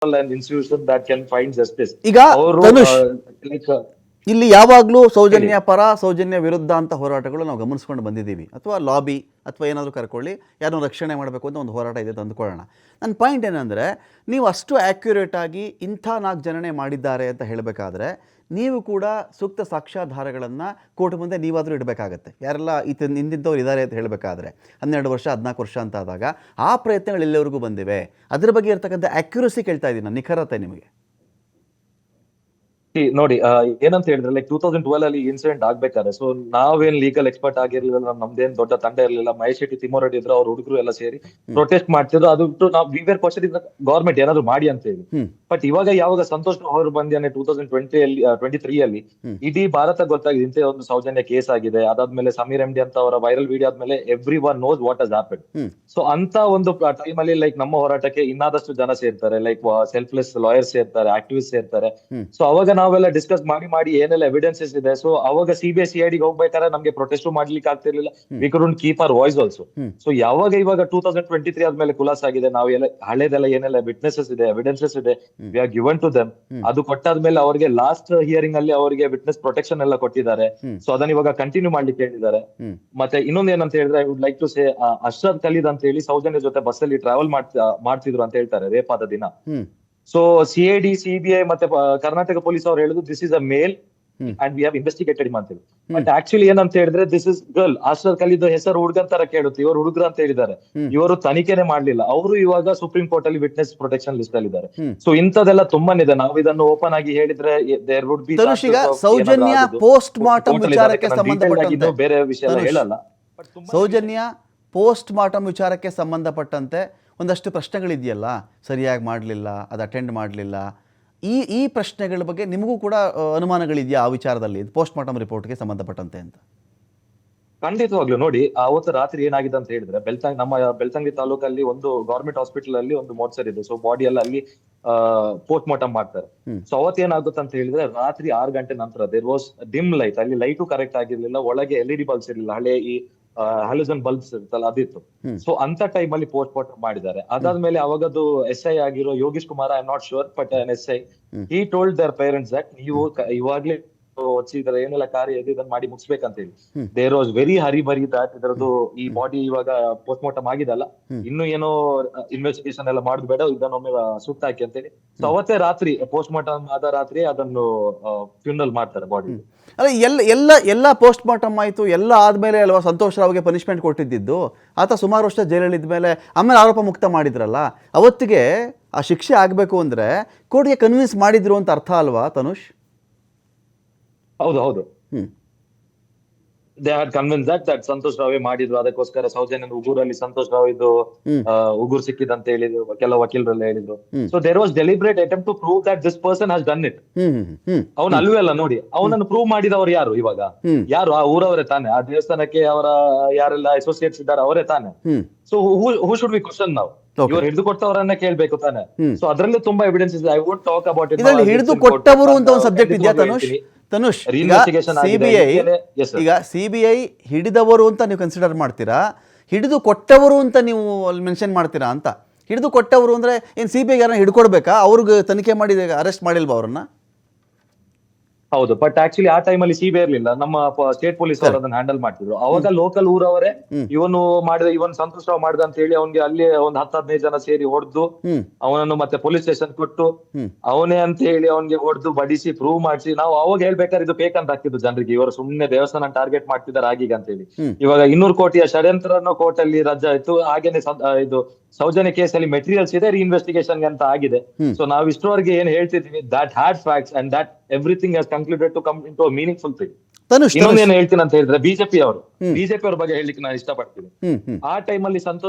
an institution that can find justice. ಈಗ ಅವರು Dhanush like ಇಲ್ಲಿ ಯಾವಾಗಲೂ ಹೇಳಿ. ಸೌಜನ್ಯ ಪರ ಸೌಜನ್ಯ ವಿರುದ್ಧ ಅಂತ ಹೋರಾಟಗಳು ನಾವು ಗಮನಿಸ್ಕೊಂಡು ಬಂದಿದ್ದೀವಿ, ಅಥವಾ ಲಾಬಿ ಅಥವಾ ಏನಾದರೂ ಕರ್ಕೊಳ್ಳಿ, ಯಾರನ್ನೂ ರಕ್ಷಣೆ ಮಾಡಬೇಕು ಅಂತ ಒಂದು ಹೋರಾಟ ಇದೆ ಅಂತ ಅಂದ್ಕೊಳ್ಳೋಣ. ನನ್ನ ಪಾಯಿಂಟ್ ಏನಂದರೆ, ನೀವು ಅಷ್ಟು ಆ್ಯಕ್ಯುರೇಟಾಗಿ ಇಂಥ 4 ಜನನೇ ಮಾಡಿದ್ದಾರೆ ಅಂತ ಹೇಳಬೇಕಾದ್ರೆ ನೀವು ಕೂಡ ಸೂಕ್ತ ಸಾಕ್ಷ್ಯಾಧಾರಗಳನ್ನು ಕೋರ್ಟ್ ಮುಂದೆ ನೀವಾದರೂ ಇಡಬೇಕಾಗತ್ತೆ. ಯಾರೆಲ್ಲ ಇಂತಿಂಥವ್ರು ಇದ್ದಾರೆ ಅಂತ ಹೇಳಬೇಕಾದ್ರೆ 12 ವರ್ಷ 14 ವರ್ಷ ಅಂತ ಆದಾಗ ಆ ಪ್ರಯತ್ನಗಳು ಎಲ್ಲರಿಗೂ ಬಂದಿವೆ. ಅದ್ರ ಬಗ್ಗೆ ಇರ್ತಕ್ಕಂಥ ಆ್ಯಕ್ಯುರಸಿ ಕೇಳ್ತಾ ಇದ್ದೀನಿ ನಾನು, ನಿಖರತೆ ನಿಮಗೆ. ನೋಡಿ, ಏನಂತ ಹೇಳಿದ್ರೆ ಲೈಕ್ 2012 ಅಲ್ಲಿ ಇನ್ಸಿಡೆಂಟ್ ಆಗ್ಬೇಕಾದ್ರೆ, ಸೊ ನಾವೇನ್ ಲೀಗಲ್ ಎಕ್ಸ್ಪರ್ಟ್ ಆಗಿರ್ಲಿಲ್ಲ, ನಮ್ದೇನ್ ದೊಡ್ಡ ತಂಡ ಇರಲಿಲ್ಲ. ಮಹೇಶ್ ಶೆಟ್ಟಿ, ತಿಮ್ಮೋರೆಡ್ಡಿ ಇದ್ರು, ಅವ್ರ ಹುಡುಗರು ಎಲ್ಲ ಸೇರಿ ಪ್ರೊಟೆಸ್ಟ್ ಮಾಡ್ತಿದ್ರು. ಅದು ಬಿಟ್ಟು ನಾವು ವಿ ವೇರ್ ಕ್ವಶನ್ ಗವರ್ಮೆಂಟ್ ಏನಾದ್ರು ಮಾಡಿ ಅಂತ ಹೇಳಿ. ಬಟ್ ಯಾವಾಗ ಸಂತೋಷ್ ಅವರು ಬಂದಿದ್ದಾನೆ 2023 ಅಲ್ಲಿ ಇಡೀ ಭಾರತ ಗೊತ್ತಾಗಿದೆ ಇಂಥ ಒಂದು ಸೌಜನ್ಯ ಕೇಸ್ ಆಗಿದೆ. ಅದಾದ್ಮೇಲೆ ಸಮೀರ್ ಎಂ ಡಿ ಅಂತ ಅವರ ವೈರಲ್ ವಿಡಿಯೋ ಆದ್ಮೇಲೆ every one knows what has happened. So ಅಂತ ಒಂದು ಟೈಮ್ ಅಲ್ಲಿ ಲೈಕ್ ನಮ್ಮ ಹೋರಾಟಕ್ಕೆ ಇನ್ನಾದಷ್ಟು ಜನ ಸೇರ್ತಾರೆ, ಲೈಕ್ ಸೆಲ್ಫ್ಲೆಸ್ ಲಾಯರ್ಸ್ ಸೇರ್ತಾರೆ, ಆಕ್ಟಿವಿಸ್ಟ್ ಸೇರ್ತಾರೆ. ಸೊ ಅವಾಗ ನಾವೆಲ್ಲ ಡಿಸ್ಕಸ್ ಮಾಡಿ ಏನೆಲ್ಲ ಎವಿಡೆನ್ಸಸ್ ಇದೆ. ಸೊ ಅವಾಗ CBI CID ಹೋಗ್ಬೇಕಾದ್ರೆ ನಮ್ಗೆ ಪ್ರೊಟೆಸ್ಟ್ ಮಾಡ್ಲಿಕ್ಕೆ ಆಗ್ತಿರ್ಲಿಲ್ಲ. V couldn't keep our voice also. So ಇವಾಗ 2023 ಆದ್ಮೇಲೆ ಖುಲಾಸ್ ಆಗಿದೆ, ನಾವು ಹಳೇದೆಲ್ಲ ಏನೆಲ್ಲ ವಿಟ್ನೆಸಸ್ ಇದೆ, ಎವಿಡೆನ್ಸಸ್ ಇದೆ, we are given to them. ಅದು ಕೊಟ್ಟಾದ್ಮೇಲೆ ಅವರಿಗೆ ಲಾಸ್ಟ್ ಹಿಯರಿಂಗ್ ಅಲ್ಲಿ ಅವರಿಗೆ ವಿಟ್ನೆಸ್ ಪ್ರೊಟೆಕ್ಷನ್ ಎಲ್ಲ ಕೊಟ್ಟಿದ್ದಾರೆ. ಸೊ ಅದನ್ನ ಇವಾಗ ಕಂಟಿನ್ಯೂ ಮಾಡ್ಲಿಕ್ಕೆ ಹೇಳಿದ್ದಾರೆ. ಮತ್ತೆ ಇನ್ನೊಂದ್ ಏನಂತ ಹೇಳಿದ್ರೆ, I would like to say, Ashrad Khalid ಅಂತ ಹೇಳಿ ಸೌಜನ್ಯ ಜೊತೆ ಬಸ್ ಅಲ್ಲಿ ಟ್ರಾವೆಲ್ ಮಾಡ್ತಿದ್ರು ಅಂತ ಹೇಳ್ತಾರೆ ರೇಪ್ ಆದ ದಿನ. ಸೊ CID CBI ಮತ್ತೆ ಕರ್ನಾಟಕ ಪೊಲೀಸ್ ಅವ್ರು ಹೇಳಿದ್ರು this is a male and we have investigated him ಅಂತ ಹೇಳಿ. ಬಟ್ ಆಕ್ಚುಲಿ ಏನಂತ ಹೇಳಿದ್ರೆ ದಿಸ್ ಇಸ್ ಗರ್ಲ್. ಅಶ್ರದ್ ಖಲೀದ್ ಹೆಸರು ಹುಡುಗನ್ ತರ ಕೇಳುತ್ತೆ, ಇವರು ಹುಡುಗರು ಅಂತ ಹೇಳಿದ್ದಾರೆ. ಇವರು ತನಿಖೆನೆ ಮಾಡ್ಲಿಲ್ಲ. ಅವರು ಇವಾಗ ಸುಪ್ರೀಂ ಕೋರ್ಟ್ ಅಲ್ಲಿ ವಿಟ್ನೆಸ್ ಪ್ರೊಟೆಕ್ಷನ್ ಲಿಸ್ಟ್ ಅಲ್ಲಿ ಇದ್ದಾರೆ. ಸೊ ಇಂಥದೆಲ್ಲ ತುಂಬಾನಿದೆ. ನಾವು ಇದನ್ನು ಓಪನ್ ಆಗಿ ಹೇಳಿದ್ರೆ there would be Sowjanya post mortem ವಿಚಾರಕ್ಕೆ ಸಂಬಂಧಪಟ್ಟಂತೆ, ಬೇರೆ ವಿಷಯ ಹೇಳಲ್ಲ. ಸೌಜನ್ಯ ಪೋಸ್ಟ್ ಮಾರ್ಟಮ್ ವಿಚಾರಕ್ಕೆ ಸಂಬಂಧಪಟ್ಟಂತೆ ಒಂದಷ್ಟು ಪ್ರಶ್ನೆಗಳಿದೆಯಲ್ಲ, ಸರಿಯಾಗಿ ಮಾಡಲಿಲ್ಲ, ಅದು ಅಟೆಂಡ್ ಮಾಡಲಿಲ್ಲ, ಈ ಪ್ರಶ್ನೆಗಳ ಬಗ್ಗೆ ನಿಮಗೂ ಕೂಡ ಅನುಮಾನಗಳಿದೆಯಾ ಆ ವಿಚಾರದಲ್ಲಿ, ಪೋಸ್ಟ್ ಮಾರ್ಟಮ್ ರಿಪೋರ್ಟ್ಗೆ ಸಂಬಂಧಪಟ್ಟಂತೆ ಅಂತ? ಖಂಡಿತವಾಗ್ಲು ನೋಡಿ, ಅವತ್ತು ರಾತ್ರಿ ಏನಾಗಿದೆ ಅಂತ ಹೇಳಿದ್ರೆ, ನಮ್ಮ ಬೆಳ್ತಂಗಡಿ ತಾಲೂಕಲ್ಲಿ ಒಂದು ಗವರ್ಮೆಂಟ್ ಹಾಸ್ಪಿಟಲ್ ಅಲ್ಲಿ ಒಂದು ಮೋರ್ಚರ್ ಇದೆ. ಸೊ ಬಾಡಿ ಎಲ್ಲ ಅಲ್ಲಿ ಪೋಸ್ಟ್ ಮಾರ್ಟಮ್ ಮಾಡ್ತಾರೆ. ಸೊ ಅವತ್ತು ಏನಾಗುತ್ತೆ ಅಂತ ಹೇಳಿದ್ರೆ, ರಾತ್ರಿ 6 ಗಂಟೆ ನಂತರ ದೇರ್ ವಾಸ್ ಡಿಮ್ ಲೈಟ್. ಅಲ್ಲಿ ಲೈಟು ಕರೆಕ್ಟ್ ಆಗಿರ್ಲಿಲ್ಲ, ಒಳಗೆ LED ಬಲ್ಬ್ಸ್ ಇರಲಿಲ್ಲ, ಹಳೆ ಈ ಹ್ಯಾಲೋಜನ್ ಬಲ್ಬ್ಸ್ ಇರುತ್ತಲ್ಲ ಅದಿತ್ತು. ಸೊ ಅಂತ ಟೈಮ್ ಅಲ್ಲಿ ಪೋಸ್ಟ್ ಮಾರ್ಟಮ್ ಮಾಡಿದ್ದಾರೆ. ಅದಾದ್ಮೇಲೆ ಅವಾಗದು SI ಆಗಿರೋ Yogish Kumar, I am not sure, but SI he told their parents that ನೀವು ಇವಾಗ್ಲೇ ಇದರ ಏನೆಲ್ಲ ಕಾರ್ಯ ಇದೆ ಇದನ್ನ ಮಾಡಿ ಮುಗಿಸ್ಬೇಕಂತ ಹೇಳಿ. There was very hurry-burry that ಇದರದ್ದು ಈ ಬಾಡಿ ಇವಾಗ ಪೋಸ್ಟ್ ಮಾರ್ಟಮ್ ಆಗಿದಲ್ಲ, ಇನ್ನು ಏನೋ ಇನ್ವೆಸ್ಟಿಗೇಷನ್ ಎಲ್ಲ ಮಾಡುದು ಬೇಡ, ಇದನ್ನೊಮ್ಮೆ ಸುಟ್ಟ ಹಾಕಿ ಅಂತ ಹೇಳಿ. ಸೊ ಅವತ್ತೇ ರಾತ್ರಿ ಪೋಸ್ಟ್ ಮಾರ್ಟಮ್ ಆದ ರಾತ್ರಿ ಅದನ್ನು ಫ್ಯೂನರಲ್ ಮಾಡ್ತಾರೆ ಬಾಡಿ. ಅಲ್ಲ, ಎಲ್ಲ ಪೋಸ್ಟ್ ಮಾರ್ಟಮ್ ಆಯಿತು, ಎಲ್ಲ ಆದಮೇಲೆ ಅಲ್ವಾ ಸಂತೋಷ್ ರಾವ್ಗೆ ಪನಿಷ್ಮೆಂಟ್ ಕೊಟ್ಟಿದ್ದು. ಆತ ಸುಮಾರು ವರ್ಷ ಜೈಲಲ್ಲಿದ್ದ ಆಮೇಲೆ ಆರೋಪ ಮುಕ್ತ ಮಾಡಿದ್ರಲ್ಲ, ಅವತ್ತಿಗೆ ಆ ಶಿಕ್ಷೆ ಆಗಬೇಕು ಅಂದರೆ ಕೋರ್ಟ್ಗೆ ಕನ್ವಿನ್ಸ್ ಮಾಡಿದ್ರು ಅಂತ ಅರ್ಥ ಅಲ್ವಾ ಧನುಷ್? ಹೌದು. They had convince that Santosh Rao ಮಾಡಿದ್ರು. ಅದಕ್ಕೋಸ್ಕರ ಸೌಜನ್ಯನ ಉಗುರಲ್ಲಿ ಸಂತೋಷ್ ರಾವ್ ಇದು ಉಗುರು ಸಿಕ್ಕಿದಂತ ಹೇಳಿದ್ರು, ಕೆಲವು ವಕೀಲರೆಲ್ಲ ಹೇಳಿದ್ರು. So there was deliberate attempt to prove that this person has done it. ಅವನು ಅಲ್ವೇ ಅಲ್ಲ ನೋಡಿ, ಅವನನ್ನು ಪ್ರೂವ್ ಮಾಡಿದವರು ಯಾರು? ಇವಾಗ ಯಾರು? ಆ ಊರವರೇ ತಾನೆ, ಆ ದೇವಸ್ಥಾನಕ್ಕೆ ಅವರ ಯಾರೆಲ್ಲ ಅಸೋಸಿಯೇಟ್ಸ್ ಇದ್ದಾರೆ ಅವರೇ ತಾನೆ. So who should be question ನಾವು? ಇವರು ಹಿಡಿದು ಕೊಟ್ಟವರನ್ನ ಕೇಳ್ಬೇಕು ತಾನೆ. ಸೊ ಅದರಲ್ಲಿ ತುಂಬಾ ಎವಿಡೆನ್ಸ್ ಇದೆ. I won't talk about it. ಹಿಡಿದು ಕೊಟ್ಟವರು ಅಂತ ಒಂದು ಸಬ್ಜೆಕ್ಟ್ ಇದೆಯಾ ಧನುಷ್? CBI ಹಿಡಿದವರು ಅಂತ ನೀವು ಕನ್ಸಿಡರ್ ಮಾಡ್ತೀರಾ, ಹಿಡಿದು ಕೊಟ್ಟವರು ಅಂತ ನೀವು ಅಲ್ಲಿ ಮೆನ್ಷನ್ ಮಾಡ್ತೀರಾ ಅಂತ? ಹಿಡಿದು ಕೊಟ್ಟವರು ಅಂದ್ರೆ ಏನು CBI ಯಾರನ್ನ ಹಿಡ್ಕೊಡ್ಬೇಕಾ? ಅವ್ರಿಗೆ ತನಿಖೆ ಮಾಡಿ ಅರೆಸ್ಟ್ ಮಾಡಿಲ್ವಾ ಅವ್ರನ್ನ? ಹೌದು, ಬಟ್ ಆಕ್ಚುಲಿ ಆ ಟೈಮ್ ಅಲ್ಲಿ CBI ಇರ್ಲಿಲ್ಲ, ನಮ್ಮ ಸ್ಟೇಟ್ ಪೊಲೀಸ್ ಅವರು ಅದನ್ನ ಹ್ಯಾಂಡಲ್ ಮಾಡ್ತಿದ್ರು. ಅವಾಗ ಲೋಕಲ್ ಊರವರೇ ಇವನ್ ಸಂತೋಷ್ ರಾವ್ ಮಾಡ್ದ ಅಂತ ಹೇಳಿ ಅವನ್ಗೆ ಅಲ್ಲಿ ಒಂದ್ 10-15 ಜನ ಸೇರಿ ಹೊಡೆದು ಅವನನ್ನು ಮತ್ತೆ ಪೊಲೀಸ್ ಸ್ಟೇಷನ್ ಕೊಟ್ಟು ಅವನೇ ಅಂತ ಹೇಳಿ ಅವನ್ಗೆ ಹೊಡೆದು ಬಡಿಸಿ ಪ್ರೂವ್ ಮಾಡಿಸಿ, ನಾವು ಅವಾಗ ಹೇಳ್ಬೇಕಾದ್ರೆ ಇದು ಫೇಕ್ ಅಂತ ಹಾಕಿದ್ದು ಜನರಿಗೆ, ಇವರು ಸುಮ್ನೆ ದೇವಸ್ಥಾನ ಟಾರ್ಗೆಟ್ ಮಾಡ್ತಿದ್ದಾರೆ ಆಗೀಗ ಅಂತ ಹೇಳಿ. ಇವಾಗ 200 ಕೋಟಿಯ ಷಡ್ಯಂತ್ರನೂ ಕೋರ್ಟ್ ಅಲ್ಲಿ ರಜಾ ಆಯ್ತು. ಹಾಗೇನೆ ಇದು ಸೌಜನ್ಯ ಕೇಸ್ ಅಲ್ಲಿ ಮೆಟೀರಿಯಲ್ಸ್ ಇದೆ, ರಿಇನ್ವೆಸ್ಟಿಗೇಷನ್ ಅಂತ ಆಗಿದೆ. ಸೊ ನಾವು ಇಷ್ಟರವರೆಗೆ ಏನ್ ಹೇಳ್ತಿದ್ವಿ, that had facts and that everything has concluded to come into a meaningful thing. ಇನ್ನೊಂದೇನು ಹೇಳ್ತೀನಿ ಅಂತ ಹೇಳಿದ್ರೆ, ಬಿಜೆಪಿ ಅವ್ರ ಬಗ್ಗೆ ಹೇಳಲಿಕ್ಕೆ ನಾನು ಇಷ್ಟಪಡ್ತೀನಿ. ಆ ಟೈಮ್ ಅಲ್ಲಿ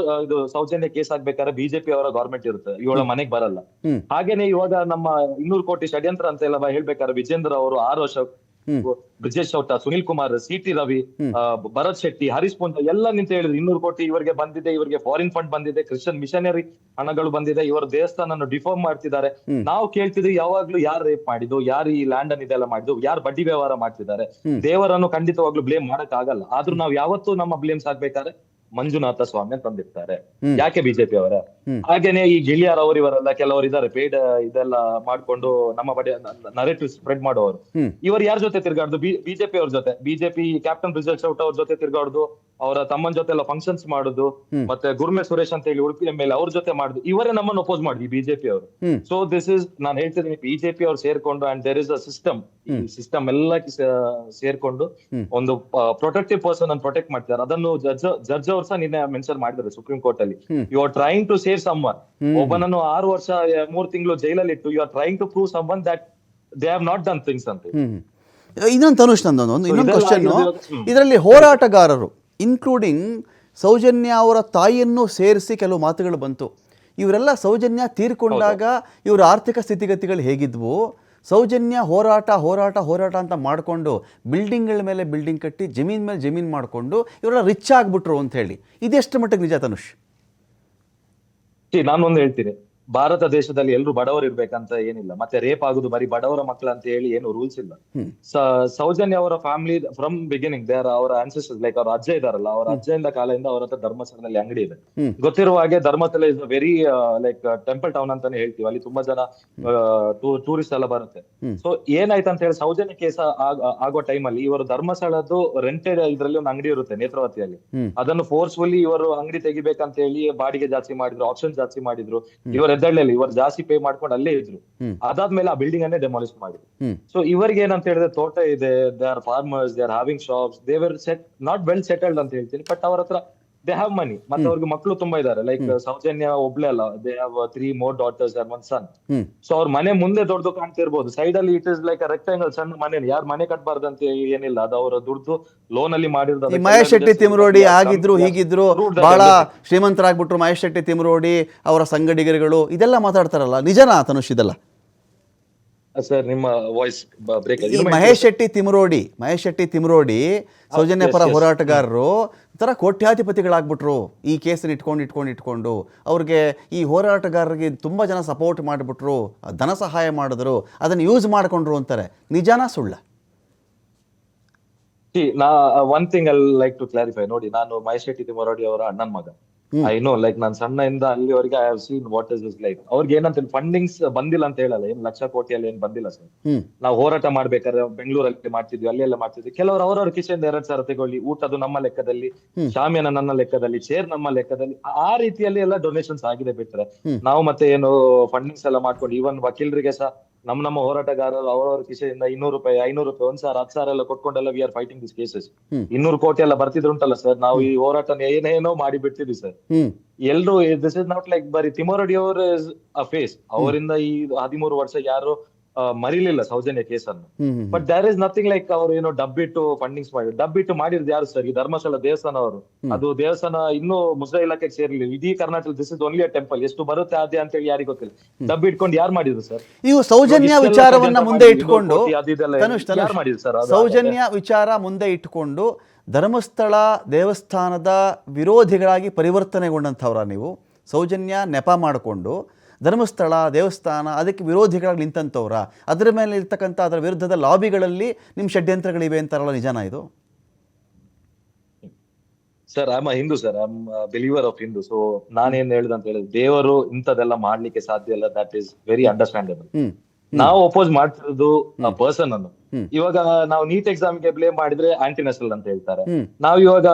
ಇದು ಸೌಜನ್ಯ ಕೇಸ್ ಆಗ್ಬೇಕಾದ್ರೆ ಬಿಜೆಪಿ ಅವರ ಗವರ್ಮೆಂಟ್ ಇರುತ್ತೆ, ಇವಳ ಮನೆಗೆ ಬರಲ್ಲ. ಹಾಗೇನೆ ಇವಾಗ ನಮ್ಮ 200 ಕೋಟಿ ಷಡ್ಯಂತ್ರ ಅಂತ ಎಲ್ಲ ಹೇಳ್ಬೇಕಾದ್ರೆ ವಿಜೇಂದ್ರ ಅವರು 6 ವರ್ಷ, ಬ್ರಿಜೇಶ್ ಚೌಟ, ಸುನಿಲ್ ಕುಮಾರ್, CT ರವಿ, ಭರತ್ ಶೆಟ್ಟಿ, ಹರೀಶ್ ಪೂಂಜಾ ಎಲ್ಲ ನಿಂತ ಹೇಳಿದ್ರು 200 ಕೋಟಿ ಇವರಿಗೆ ಬಂದಿದೆ, ಇವರಿಗೆ ಫಾರಿನ್ ಫಂಡ್ ಬಂದಿದೆ, ಕ್ರಿಶ್ಚಿಯನ್ ಮಿಷನರಿ ಹಣಗಳು ಬಂದಿದೆ, ಇವರ ದೇವಸ್ಥಾನ ಡಿಫಾರ್ಮ್ ಮಾಡ್ತಿದ್ದಾರೆ. ನಾವು ಕೇಳ್ತಿದ್ವಿ ಯಾವಾಗ್ಲೂ ಯಾರು ರೇಪ್ ಮಾಡಿದ್ದು, ಯಾರು ಈ ಲ್ಯಾಂಡ್ ಅನ್ನು ಇದೆಲ್ಲ ಮಾಡಿದ್ದು, ಯಾರು ಬಡ್ಡಿ ವ್ಯವಹಾರ ಮಾಡ್ತಿದ್ದಾರೆ. ದೇವರನ್ನು ಖಂಡಿತವಾಗ್ಲೂ ಬ್ಲೇಮ್ ಮಾಡಕ್ ಆಗಲ್ಲ. ಆದ್ರೂ ನಾವು ಯಾವತ್ತೂ ನಮ್ಮ ಬ್ಲೇಮ್ಸ್ ಆಗ್ಬೇಕಾದ್ರೆ ಮಂಜುನಾಥ ಸ್ವಾಮಿ ಅಂತ ತಂದಿರ್ತಾರೆ. ಹ್ಮ್. ಯಾಕೆ ಬಿಜೆಪಿ ಅವರ? ಹ್ಮ್. ಹಾಗೇನೆ ಈ ಗಿಳಿಯಾರ್ ಅವರು ಇವರೆಲ್ಲ ಕೆಲವರು ಇದಾರೆ, ಪೇಡ್ ಇದೆಲ್ಲ ಮಾಡ್ಕೊಂಡು ನಮ್ಮ ಬಡಿ ನರೇಟಿವ್ ಸ್ಪ್ರೆಡ್ ಮಾಡೋರು. ಹ್ಮ್. ಇವರು ಯಾರ ಜೊತೆ ತಿರ್ಗಾಡ್ದು? ಬಿಜೆಪಿ ಅವ್ರ ಜೊತೆ, ಬಿಜೆಪಿ ಕ್ಯಾಪ್ಟನ್ ಬ್ರಿಜಲ್ ಚೌಟ ಅವ್ರ ಜೊತೆ ತಿರ್ಗಾಡುದು, ಅವರ ತಮ್ಮನ ಜೊತೆ ಎಲ್ಲ ಫಂಕ್ಷನ್ಸ್ ಮಾಡುದು, ಹ್ಮ್. ಮತ್ತೆ ಗುರುಮೆ ಸುರೇಶ್ ಅಂತ ಹೇಳಿ ಉಡುಪಿ ಮೇಲೆ ಅವ್ರ ಜೊತೆ ಮಾಡುದು. ಇವರೇ ನಮ್ಮನ್ನು ಅಪೋಸ್ ಮಾಡಿದ್ವಿ ಬಿಜೆಪಿ ಅವರು. ಹ್ಮ್. ಸೊ ದಿಸ್ ಇಸ್, ನಾನು ಹೇಳ್ತಿದ್ದೀನಿ, ಬಿಜೆಪಿ ಅವ್ರು ಸೇರ್ಕೊಂಡು and there is a system, ಈ ಹ್ಮ್. ಸಿಸ್ಟಮ್ ಎಲ್ಲ ಸೇರ್ಕೊಂಡು ಹ್ಮ್. ಒಂದು ಪ್ರೊಟೆಕ್ಟಿವ್ ಪರ್ಸನ್ ಅನ್ನು ಪ್ರೊಟೆಕ್ಟ್ ಮಾಡ್ತಾರೆ. ಅದನ್ನು ಜಡ್ಜ್ ಅವ್ರು ಸಹ ನಿನ್ನೆ ಮೆನ್ಷನ್ ಮಾಡಿದ್ದಾರೆ ಸುಪ್ರೀಂ ಕೋರ್ಟ್ ಅಲ್ಲಿ. Hmm. You are trying to save someone. Hmm. ಒಬ್ಬನನ್ನು 6 ವರ್ಷ 3 ತಿಂಗಳು ಜೈಲಲ್ಲಿ ಇಟ್ಟು you are trying to prove someone that they have not done things ಅಂತ. ಹ್ಮ್. ಇನ್ನೊಂದು ತನುಷ್ ನಂದೊಂದು ಇನ್ನೊಂದು ಇದೆಲ್ಲ ಕ್ವಶನ್. ಆಗಿರೋದು- ಇದರಲ್ಲಿ ಹೋರಾಟಗಾರರು ಇನ್ಕ್ಲೂಡಿಂಗ್ ಸೌಜನ್ಯ ಅವರ ತಾಯಿಯನ್ನು ಸೇರಿಸಿ ಕೆಲವು ಮಾತುಗಳು ಬಂತು. ಇವರೆಲ್ಲ ಸೌಜನ್ಯ ತೀರ್ಕೊಂಡಾಗ ಇವರ ಆರ್ಥಿಕ ಸ್ಥಿತಿಗತಿಗಳು ಹೇಗಿದ್ವು, ಸೌಜನ್ಯ ಹೋರಾಟ ಹೋರಾಟ ಹೋರಾಟ ಅಂತ ಮಾಡಿಕೊಂಡು ಬಿಲ್ಡಿಂಗ್ಗಳ ಮೇಲೆ ಬಿಲ್ಡಿಂಗ್ ಕಟ್ಟಿ ಜಮೀನ್ ಮೇಲೆ ಜಮೀನು ಮಾಡಿಕೊಂಡು ಇವರೆಲ್ಲ ರಿಚ್ ಆಗಿಬಿಟ್ರು ಅಂತ ಹೇಳಿ, ಇದೆಷ್ಟು ಮಟ್ಟಿಗೆ ನಿಜ ತನುಷ್? ನಾನು ಒಂದು ಹೇಳ್ತೀನಿ, ಭಾರತ ದೇಶದಲ್ಲಿ ಎಲ್ಲರೂ ಬಡವರು ಇರ್ಬೇಕಂತ ಏನಿಲ್ಲ, ಮತ್ತೆ ರೇಪ್ ಆಗುದು ಬರೀ ಬಡವರ ಮಕ್ಕಳು ಅಂತ ಹೇಳಿ ಏನು ರೂಲ್ಸ್ ಇಲ್ಲ. ಸೌಜನ್ಯ ಅವರ family from beginning they are ಅವರ ಆನ್ಸೆಸ್ಟರ್ಸ್, ಲೈಕ್ ಅವ್ರ ಅಜ್ಜ ಇದಾರಲ್ಲ, ಅವರ ಅಜ್ಜಯಿಂದ ಕಾಲದಿಂದ ಅವ್ರ ಹತ್ರ ಧರ್ಮಸ್ಥಳದಲ್ಲಿ ಅಂಗಡಿ ಇದೆ. ಗೊತ್ತಿರುವ ಹಾಗೆ Dharmasthala is very like temple town ಅಂತಾನೆ ಹೇಳ್ತೀವಿ, ಅಲ್ಲಿ ತುಂಬಾ ಜನ ಟೂರಿಸ್ಟ್ ಎಲ್ಲ ಬರುತ್ತೆ. ಸೊ ಏನಾಯ್ತು ಅಂತ ಹೇಳಿ ಸೌಜನ್ಯ ಕೇಸ್ ಆಗೋ ಟೈಮ್ ಅಲ್ಲಿ ಇವರು ಧರ್ಮಸ್ಥಳದ್ದು ರೆಂಟೆಡ್ ಇದ್ರಲ್ಲಿ ಒಂದು ಅಂಗಡಿ ಇರುತ್ತೆ ನೇತ್ರಾವತಿಯಲ್ಲಿ, ಅದನ್ನು ಫೋರ್ಸ್ಫುಲಿ ಇವರು ಅಂಗಡಿ ತೆಗಿಬೇಕಂತ ಹೇಳಿ ಬಾಡಿಗೆ ಜಾಸ್ತಿ ಮಾಡಿದ್ರು, ಆಪ್ಷನ್ ಜಾಸ್ತಿ ಮಾಡಿದ್ರು. ಇವರು ಎದ್ದಳ್ಳಿ ಇವರು ಜಾಸ್ತಿ ಪೇ ಮಾಡ್ಕೊಂಡು ಅಲ್ಲೇ ಇದ್ರು. ಅದಾದ್ಮೇಲೆ ಆ ಬಿಲ್ಡಿಂಗ್ ಅನ್ನೇ ಡೆಮಾಲಿಷ್ ಮಾಡಿದ್ರು. ಸೊ ಇವರಿಗೆ ಏನಂತ ಹೇಳಿದ್ರೆ ತೋಟ ಇದೆ, they are farmers, they are having shops, they were not well settled ಅಂತ ಹೇಳ್ತೀನಿ, ಬಟ್ ಅವ್ರ ಹತ್ರ ದೇ ಹ್ಯಾವ್ ಮನಿ, ಮತ್ತೆ ಅವ್ರಿಗೆ ಮಕ್ಕಳು ತುಂಬಾ ಇದಾರೆ. ಲೈಕ್ ಸೌಜನ್ಯ ಒಬ್ಳೆ ಅಲ್ಲ, they have 3 more daughters and 1 son. So ಅವ್ರ ಮನೆ ಮುಂದೆ ದೊಡ್ಡದು ಕಾಣ್ತಿರ್ಬೋದು, ಸೈಡ್ ಅಲ್ಲಿ ಇಟ್ ಇಸ್ ಲೈಕ್ ರೆಕ್ಟಾಂಗಲ್, ಸಣ್ಣ ಮನೆ, ಯಾರು ಮನೆ ಕಟ್ಬಾರ್ದಂತ ಏನಿಲ್ಲ, ಅದು ಅವರ ದುಡ್ಡು ಲೋನ್ ಅಲ್ಲಿ ಮಾಡಿರೋದು. ಮಹೇಶ್ ಶೆಟ್ಟಿ ತಿಮ್ರೋಡಿ ಆಗಿದ್ರು ಹೀಗಿದ್ರು, ಬಹಳ ಶ್ರೀಮಂತರಾಗ್ಬಿಟ್ರು ಮಹೇಶ್ ಶೆಟ್ಟಿ ತಿಮ್ರೋಡಿ, ಅವರ ಸಂಗಡಿಗರುಗಳು, ಇದೆಲ್ಲ ಮಾತಾಡ್ತಾರಲ್ಲ, ನಿಜನಾ ತನುಷ್ ಇದೆಲ್ಲ? ಸರ್ ನಿಮ್ಮ ವಾಯ್ಸ್ ಬ್ರೇಕ್. ಈ ಮಹೇಶ್ ಶೆಟ್ಟಿ ತಿಮ್ರೋಡಿ ಸೌಜನ್ಯ ಪರ ಹೋರಾಟಗಾರರು ತರ ಕೋಟ್ಯಾಧಿಪತಿಗಳಾಗ್ಬಿಟ್ರು ಈ ಕೇಸನ್ನು ಇಟ್ಕೊಂಡು ಅವ್ರಿಗೆ, ಈ ಹೋರಾಟಗಾರರಿಗೆ ತುಂಬಾ ಜನ ಸಪೋರ್ಟ್ ಮಾಡಿಬಿಟ್ರು, ಧನ ಸಹಾಯ ಮಾಡಿದ್ರು, ಅದನ್ನು ಯೂಸ್ ಮಾಡ್ಕೊಂಡ್ರು ಅಂತಾರೆ. ನಿಜಾನಾ ಸುಳ್ಳ? One thing I like to clarify. ನೋಡಿ, ನಾನು ಮಹೇಶ್ ಶೆಟ್ಟಿ ತಿಮ್ಮರೋಡಿ ಅವರ ಅಣ್ಣನ್ ಮಗ. ಐ ನೋ, ಲೈಕ್ ನಾನು ಸಣ್ಣದಿಂದ ಅಲ್ಲಿವರೆಗೆ I have seen what is this like. ಅವ್ರಿಗೆ ಏನಂತ ಫಂಡಿಂಗ್ಸ್ ಬಂದಿಲ್ಲ ಅಂತ ಹೇಳಲ್ಲ, ಏನ್ ಲಕ್ಷ ಕೋಟಿಯಲ್ಲಿ ಏನ್ ಬಂದಿಲ್ಲ ಸರ್. ನಾವು ಹೋರಾಟ ಮಾಡ್ಬೇಕಾದ್ರೆ ಬೆಂಗಳೂರಲ್ಲಿ ಮಾಡ್ತಿದ್ವಿ, ಅಲ್ಲೆಲ್ಲ ಮಾಡ್ತಿದ್ವಿ. ಕೆಲವರು ಅವ್ರವ್ರ ಕಿಶೆಯಿಂದ 2,000 ತಗೊಳ್ಳಿ, ಊಟದು ನಮ್ಮ ಲೆಕ್ಕದಲ್ಲಿ, ಶಾಮಿಯಾನ ನನ್ನ ಲೆಕ್ಕದಲ್ಲಿ, ಚೇರ್ ನಮ್ಮ ಲೆಕ್ಕದಲ್ಲಿ, ಆ ರೀತಿಯಲ್ಲಿ ಎಲ್ಲ ಡೊನೇಷನ್ಸ್ ಆಗಿದೆ ಬಿಟ್ರೆ ನಾವು ಮತ್ತೆ ಏನು ಫಂಡಿಂಗ್ಸ್ ಎಲ್ಲ ಮಾಡ್ಕೊಂಡು, ಈವನ್ ವಕೀಲರಿಗೆ ಸಹ ನಮ್ಮ ಹೋರಾಟಗಾರರು ಅವರವರ ಕಿಸೆಯಿಂದ 200 ರೂಪಾಯಿ 500 ರೂಪಾಯಿ 1,000 10,000 ಎಲ್ಲ ಕೊಟ್ಕೊಂಡೆಲ್ಲ we are fighting this cases. 200 ಕೋಟಿ ಎಲ್ಲ ಬರ್ತಿದ್ರು ಉಂಟಲ್ಲ ಸರ್, ನಾವು ಈ ಹೋರಾಟ ಏನೇನೋ ಮಾಡಿ ಬಿಡ್ತಿದ್ವಿ ಸರ್. ಎಲ್ರು ದಿಸ್ ಇಸ್ ನಾಟ್ ಲೈಕ್ ಬರೀ ತಿಮ್ಮರೋಡಿ ಅವರ್ ಇಸ್ ಅ ಫೇಸ್. ಅವರಿಂದ ಈ 13 ವರ್ಷ ಯಾರು ಮರಿಲಿಲ್ಲ ಸೌಜನ್ಯ ಕೇಸನ್ನು. But there is nothing like ಅವರು ಏನೋ ಡಬ್ಬಿಟ್ಟು ಫಂಡಿಂಗ್ಸ್ ಮಾಡಿ, ಡಬ್ಬಿಟ್ಟು ಮಾಡಿರೋದು ಯಾರು ಸರ್? ಈ ಧರ್ಮಸ್ಥಳ ದೇವಸ್ಥಾನ ಅವರು, ಅದು ದೇವಸ್ಥಾನ ಇನ್ನೂ ಮುಸ್ಲಿಂ ಇಲಾಖೆಗೆ ಸೇರ್ಲಿಲ್ಲ. ಇಡೀ Karnataka this is only a temple. ಎಷ್ಟು ಬರುತ್ತೆ ಅದೇ ಅಂತ ಹೇಳಿ ಯಾರಿಗೂ ಗೊತ್ತಿಲ್ಲ. ಡಬ್ಬಿ ಇಟ್ಕೊಂಡು ಯಾರು ಮಾಡಿದ್ರು ಸರ್? ನೀವು ಸೌಜನ್ಯ ವಿಚಾರವನ್ನ ಮುಂದೆ ಇಟ್ಕೊಂಡು, ಸೌಜನ್ಯ ವಿಚಾರ ಮುಂದೆ ಇಟ್ಟುಕೊಂಡು ಧರ್ಮಸ್ಥಳ ದೇವಸ್ಥಾನದ ವಿರೋಧಿಗಳಾಗಿ ಪರಿವರ್ತನೆಗೊಂಡಂಥವ್ರ ನೀವು? ಸೌಜನ್ಯ ನೆಪ ಮಾಡಿಕೊಂಡು ಧರ್ಮಸ್ಥಳ ದೇವಸ್ಥಾನ ಅದಕ್ಕೆ ವಿರೋಧಿಗಳಾಗಿ ನಿಂತಂಥವ್ರ? ಅದರ ಮೇಲೆ ಇರ್ತಕ್ಕಂಥ ಅದರ ವಿರುದ್ಧದ ಲಾಬಿಗಳಲ್ಲಿ ನಿಮ್ಮ ಷಡ್ಯಂತ್ರಗಳಿವೆ ಅಂತಾರಲ್ಲ, ನಿಜಾನ ಇದು? Sir, I am a Hindu sir, I am believer of Hindu. So ನಾನೇನ್ ಹೇಳ್ದೆ ಅಂತ ಹೇಳಿದ್ರೆ, ದೇವರು ಇಂಥದೆಲ್ಲ ಮಾಡ್ಲಿಕ್ಕೆ ಸಾಧ್ಯ ಇಲ್ಲ. That is very understandable. ನಾವು ಅಪೋಸ್ ಮಾಡ್ತಿರೋದು ಪರ್ಸನ್ ಅನ್ನು. ಇವಾಗ ನಾವು ನೀಟ್ ಎಕ್ಸಾಮ್ಗೆ ಬ್ಲೇಮ್ ಮಾಡಿದ್ರೆ ಆಂಟಿ ನ್ಯಾಷನಲ್ ಅಂತ ಹೇಳ್ತಾರೆ. ನಾವು ಇವಾಗ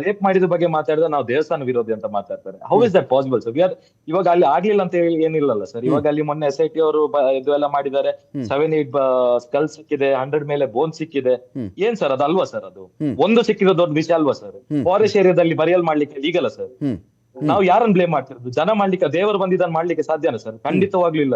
ರೇಪ್ ಮಾಡಿದ ಬಗ್ಗೆ ಮಾತಾಡಿದ್ರೆ ನಾವು ದೇವಸ್ಥಾನ ವಿರೋಧಿ ಅಂತ ಮಾತಾಡ್ತಾರೆ. How is that possible sir? ಇವಾಗ ಅಲ್ಲಿ ಆಗ್ಲಿಲ್ಲ ಅಂತ ಹೇಳಿ ಏನಿಲ್ಲಲ್ಲ ಸರ್. ಇವಾಗ ಅಲ್ಲಿ ಮೊನ್ನೆ SIT ಅವರು ಇದು ಎಲ್ಲ ಮಾಡಿದ್ದಾರೆ, 7-8 ಸ್ಕಲ್ ಸಿಕ್ಕಿದೆ, 100 ಮೇಲೆ ಬೋನ್ ಸಿಕ್ಕಿದೆ. ಏನ್ ಸರ್ ಅದಲ್ವಾ ಸರ್? ಅದು ಒಂದು ಸಿಕ್ಕಿರೋ ದೊಡ್ಡ ವಿಷಯ ಅಲ್ವಾ ಸರ್? ಫಾರೆಸ್ಟ್ ಏರಿಯಾದಲ್ಲಿ ಬರಿಯಲ್ ಮಾಡ್ಲಿಕ್ಕೆ ಲೀಗಲ್ಲ ಸರ್. ನಾವು ಯಾರನ್ನ ಬ್ಲೇಮ್ ಮಾಡ್ತಿರೋದು? ಜನ ಮಾಡ್ಲಿಕ್ಕೆ, ದೇವರು ಬಂದಿದ್ದಾನೆ ಮಾಡ್ಲಿಕ್ಕೆ ಸಾಧ್ಯನಾ ಸರ್? ಖಂಡಿತವಾಗ್ಲೂ ಇಲ್ಲ.